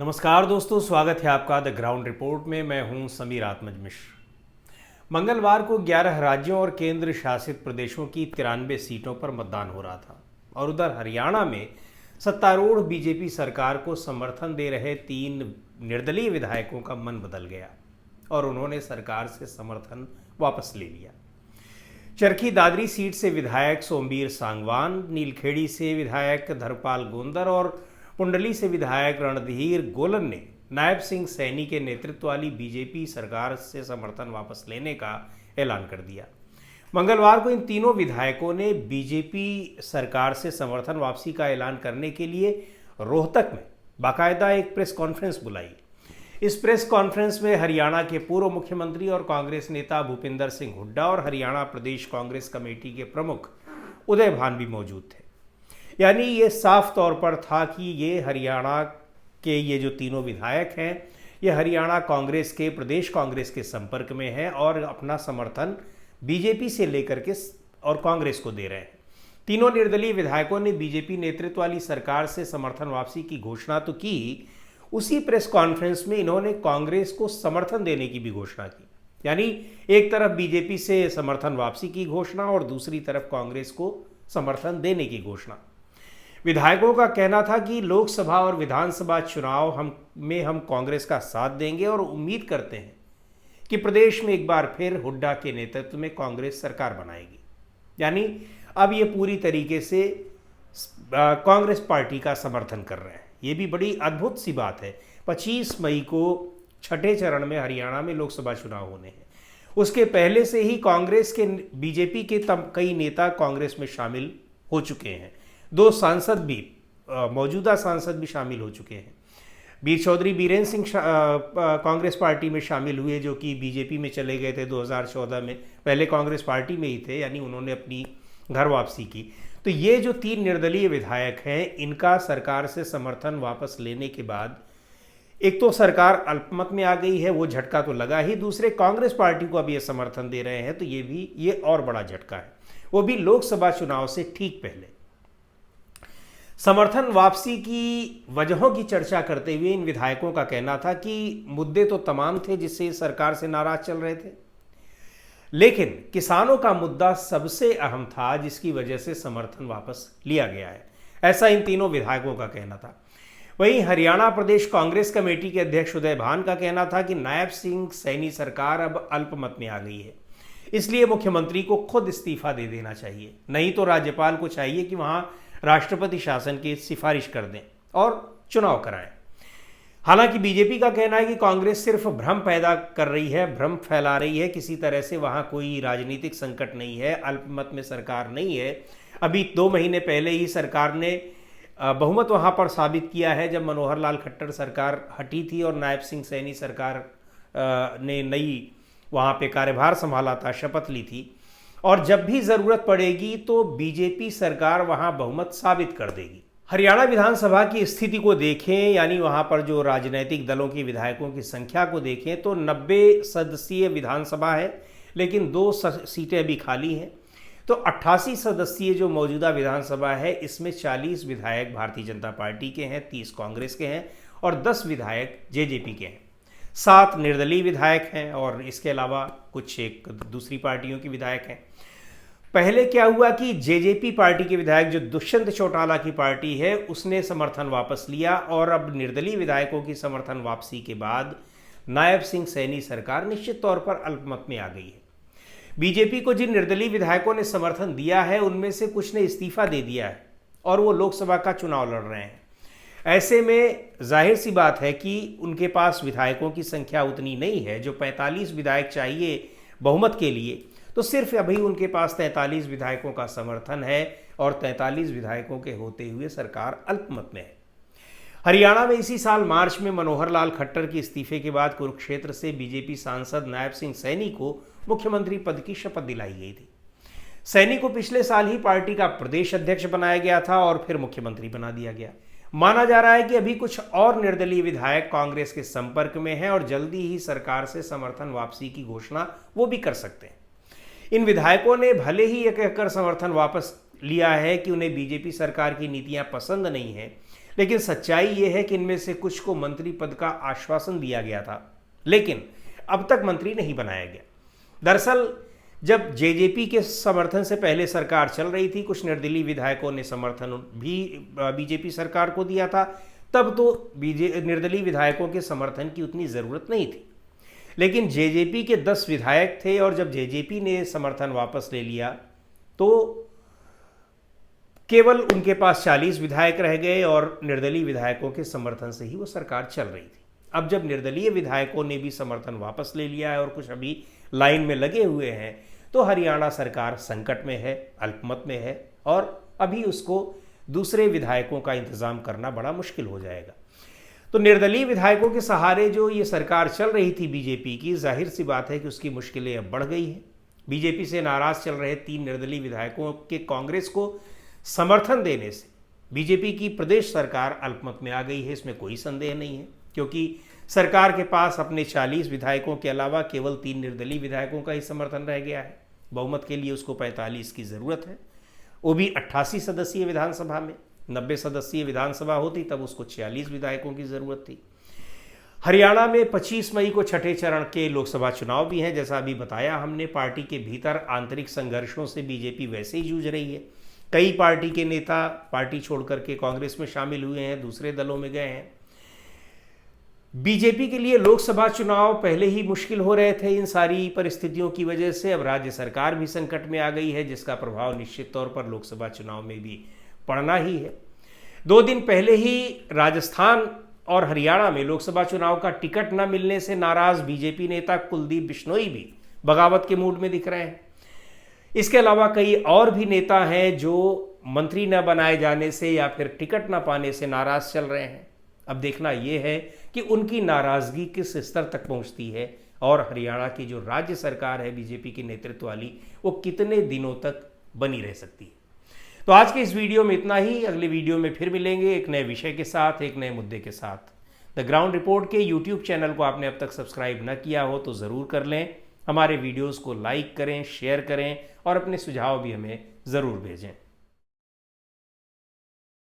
नमस्कार दोस्तों, स्वागत है आपका द ग्राउंड रिपोर्ट में। मैं हूं समीर आत्मज मिश्र। मंगलवार को 11 राज्यों और केंद्र शासित प्रदेशों की 93 सीटों पर मतदान हो रहा था और उधर हरियाणा में सत्तारूढ़ बीजेपी सरकार को समर्थन दे रहे 3 निर्दलीय विधायकों का मन बदल गया और उन्होंने सरकार से समर्थन वापस ले लिया। चरखी दादरी सीट से विधायक सोमवीर सांगवान, नीलखेड़ी से विधायक धर्मपाल गोंदर और कुंडली से विधायक रणधीर गोलन ने नायब सिंह सैनी के नेतृत्व वाली बीजेपी सरकार से समर्थन वापस लेने का ऐलान कर दिया। मंगलवार को इन तीनों विधायकों ने बीजेपी सरकार से समर्थन वापसी का ऐलान करने के लिए रोहतक में बाकायदा एक प्रेस कॉन्फ्रेंस बुलाई। इस प्रेस कॉन्फ्रेंस में हरियाणा के पूर्व मुख्यमंत्री और कांग्रेस नेता भूपिंदर सिंह हुड्डा और हरियाणा प्रदेश कांग्रेस कमेटी के प्रमुख उदय भान भी मौजूद थे। यानी ये साफ तौर पर था कि ये हरियाणा के ये जो तीनों विधायक हैं ये हरियाणा कांग्रेस के प्रदेश कांग्रेस के संपर्क में हैं और अपना समर्थन बीजेपी से लेकर के और कांग्रेस को दे रहे हैं। तीनों निर्दलीय विधायकों ने बीजेपी नेतृत्व वाली सरकार से समर्थन वापसी की घोषणा तो की, उसी प्रेस कॉन्फ्रेंस में इन्होंने कांग्रेस को समर्थन देने की भी घोषणा की। यानी एक तरफ बीजेपी से समर्थन वापसी की घोषणा और दूसरी तरफ कांग्रेस को समर्थन देने की घोषणा। विधायकों का कहना था कि लोकसभा और विधानसभा चुनाव हम कांग्रेस का साथ देंगे और उम्मीद करते हैं कि प्रदेश में एक बार फिर हुड्डा के नेतृत्व में कांग्रेस सरकार बनाएगी। यानी अब ये पूरी तरीके से कांग्रेस पार्टी का समर्थन कर रहे हैं। ये भी बड़ी अद्भुत सी बात है। 25 मई को छठे चरण में हरियाणा में लोकसभा चुनाव होने हैं। उसके पहले से ही कांग्रेस के बीजेपी के कई नेता कांग्रेस में शामिल हो चुके हैं। 2 सांसद भी मौजूदा सांसद भी शामिल हो चुके हैं। वीर चौधरी बीरेन्द्र सिंह कांग्रेस पार्टी में शामिल हुए, जो कि बीजेपी में चले गए थे 2014 में। पहले कांग्रेस पार्टी में ही थे, यानी उन्होंने अपनी घर वापसी की। तो ये जो 3 निर्दलीय विधायक हैं, इनका सरकार से समर्थन वापस लेने के बाद एक तो सरकार अल्पमत में आ गई है, वो झटका तो लगा ही। दूसरे कांग्रेस पार्टी को अब ये समर्थन दे रहे हैं, तो ये और बड़ा झटका है, वो भी लोकसभा चुनाव से ठीक पहले। समर्थन वापसी की वजहों की चर्चा करते हुए इन विधायकों का कहना था कि मुद्दे तो तमाम थे जिससे सरकार से नाराज चल रहे थे, लेकिन किसानों का मुद्दा सबसे अहम था जिसकी वजह से समर्थन वापस लिया गया है। ऐसा इन तीनों विधायकों का कहना था। वहीं हरियाणा प्रदेश कांग्रेस कमेटी के अध्यक्ष उदय भान का कहना था कि नायब सिंह सैनी सरकार अब अल्पमत में आ गई है, इसलिए मुख्यमंत्री को खुद इस्तीफा दे देना चाहिए, नहीं तो राज्यपाल को चाहिए कि वहां राष्ट्रपति शासन की सिफारिश कर दें और चुनाव कराएं। हालांकि बीजेपी का कहना है कि कांग्रेस सिर्फ भ्रम पैदा कर रही है, भ्रम फैला रही है। किसी तरह से वहां कोई राजनीतिक संकट नहीं है, अल्पमत में सरकार नहीं है। अभी 2 महीने पहले ही सरकार ने बहुमत वहां पर साबित किया है, जब मनोहर लाल खट्टर सरकार हटी थी और नायब सिंह सैनी सरकार ने नई वहां पे कार्यभार संभाला था, शपथ ली थी। और जब भी जरूरत पड़ेगी तो बीजेपी सरकार वहां बहुमत साबित कर देगी। हरियाणा विधानसभा की स्थिति को देखें, यानी वहां पर जो राजनीतिक दलों की विधायकों की संख्या को देखें तो 90 सदस्यीय विधानसभा है, लेकिन 2 सीटें अभी खाली हैं। तो 88 सदस्यीय जो मौजूदा विधानसभा है, इसमें 40 विधायक भारतीय जनता पार्टी के हैं, 30 कांग्रेस के हैं और 10 विधायक जेजेपी के हैं। 7 निर्दलीय विधायक हैं और इसके अलावा कुछ एक दूसरी पार्टियों के विधायक हैं। पहले क्या हुआ कि जेजेपी पार्टी के विधायक, जो दुष्यंत चौटाला की पार्टी है, उसने समर्थन वापस लिया और अब निर्दलीय विधायकों की समर्थन वापसी के बाद नायब सिंह सैनी सरकार निश्चित तौर पर अल्पमत में आ गई है। बीजेपी को जिन निर्दलीय विधायकों ने समर्थन दिया है, उनमें से कुछ ने इस्तीफा दे दिया है और वो लोकसभा का चुनाव लड़ रहे हैं। ऐसे में जाहिर सी बात है कि उनके पास विधायकों की संख्या उतनी नहीं है। जो 45 विधायक चाहिए बहुमत के लिए, तो सिर्फ अभी उनके पास 43 विधायकों का समर्थन है और 43 विधायकों के होते हुए सरकार अल्पमत में है। हरियाणा में इसी साल मार्च में मनोहर लाल खट्टर के इस्तीफे के बाद कुरुक्षेत्र से बीजेपी सांसद नायब सिंह सैनी को मुख्यमंत्री पद की शपथ दिलाई गई थी। सैनी को पिछले साल ही पार्टी का प्रदेश अध्यक्ष बनाया गया था और फिर मुख्यमंत्री बना दिया गया। माना जा रहा है कि अभी कुछ और निर्दलीय विधायक कांग्रेस के संपर्क में हैं और जल्दी ही सरकार से समर्थन वापसी की घोषणा वो भी कर सकते हैं। इन विधायकों ने भले ही ये कहकर समर्थन वापस लिया है कि उन्हें बीजेपी सरकार की नीतियां पसंद नहीं है, लेकिन सच्चाई यह है कि इनमें से कुछ को मंत्री पद का आश्वासन दिया गया था, लेकिन अब तक मंत्री नहीं बनाया गया। दरअसल जब जेजेपी के समर्थन से पहले सरकार चल रही थी, कुछ निर्दलीय विधायकों ने समर्थन भी बीजेपी सरकार को दिया था, तब तो निर्दलीय विधायकों के समर्थन की उतनी ज़रूरत नहीं थी। लेकिन जेजेपी के 10 विधायक थे और जब जेजेपी ने समर्थन वापस ले लिया तो केवल उनके पास 40 विधायक रह गए और निर्दलीय विधायकों के समर्थन से ही वो सरकार चल रही थी। अब जब निर्दलीय विधायकों ने भी समर्थन वापस ले लिया है और कुछ अभी लाइन में लगे हुए हैं, तो हरियाणा सरकार संकट में है, अल्पमत में है और अभी उसको दूसरे विधायकों का इंतजाम करना बड़ा मुश्किल हो जाएगा। तो निर्दलीय विधायकों के सहारे जो ये सरकार चल रही थी बीजेपी की, जाहिर सी बात है कि उसकी मुश्किलें अब बढ़ गई हैं। बीजेपी से नाराज चल रहे 3 निर्दलीय विधायकों के कांग्रेस को समर्थन देने से बीजेपी की प्रदेश सरकार अल्पमत में आ गई है, इसमें कोई संदेह नहीं है, क्योंकि सरकार के पास अपने 40 विधायकों के अलावा केवल 3 निर्दलीय विधायकों का ही समर्थन रह गया है। बहुमत के लिए उसको 45 की ज़रूरत है, वो भी 88 सदस्यीय विधानसभा में। 90 सदस्यीय विधानसभा होती तब उसको 46 विधायकों की ज़रूरत थी। हरियाणा में 25 मई को छठे चरण के लोकसभा चुनाव भी हैं। जैसा अभी बताया हमने, पार्टी के भीतर आंतरिक संघर्षों से बीजेपी वैसे ही जूझ रही है। कई पार्टी के नेता पार्टी छोड़कर के कांग्रेस में शामिल हुए हैं, दूसरे दलों में गए हैं। बीजेपी के लिए लोकसभा चुनाव पहले ही मुश्किल हो रहे थे इन सारी परिस्थितियों की वजह से। अब राज्य सरकार भी संकट में आ गई है, जिसका प्रभाव निश्चित तौर पर लोकसभा चुनाव में भी पड़ना ही है। 2 दिन पहले ही राजस्थान और हरियाणा में लोकसभा चुनाव का टिकट न मिलने से नाराज बीजेपी नेता कुलदीप बिश्नोई भी बगावत के मूड में दिख रहे हैं। इसके अलावा कई और भी नेता हैं जो मंत्री न बनाए जाने से या फिर टिकट न पाने से नाराज चल रहे हैं। अब देखना यह है कि उनकी नाराजगी किस स्तर तक पहुंचती है और हरियाणा की जो राज्य सरकार है बीजेपी के नेतृत्व वाली, वो कितने दिनों तक बनी रह सकती है। तो आज के इस वीडियो में इतना ही। अगले वीडियो में फिर मिलेंगे एक नए विषय के साथ, एक नए मुद्दे के साथ। द ग्राउंड रिपोर्ट के यूट्यूब चैनल को आपने अब तक सब्सक्राइब न किया हो तो ज़रूर कर लें। हमारे वीडियोस को लाइक करें, शेयर करें और अपने सुझाव भी हमें ज़रूर भेजें।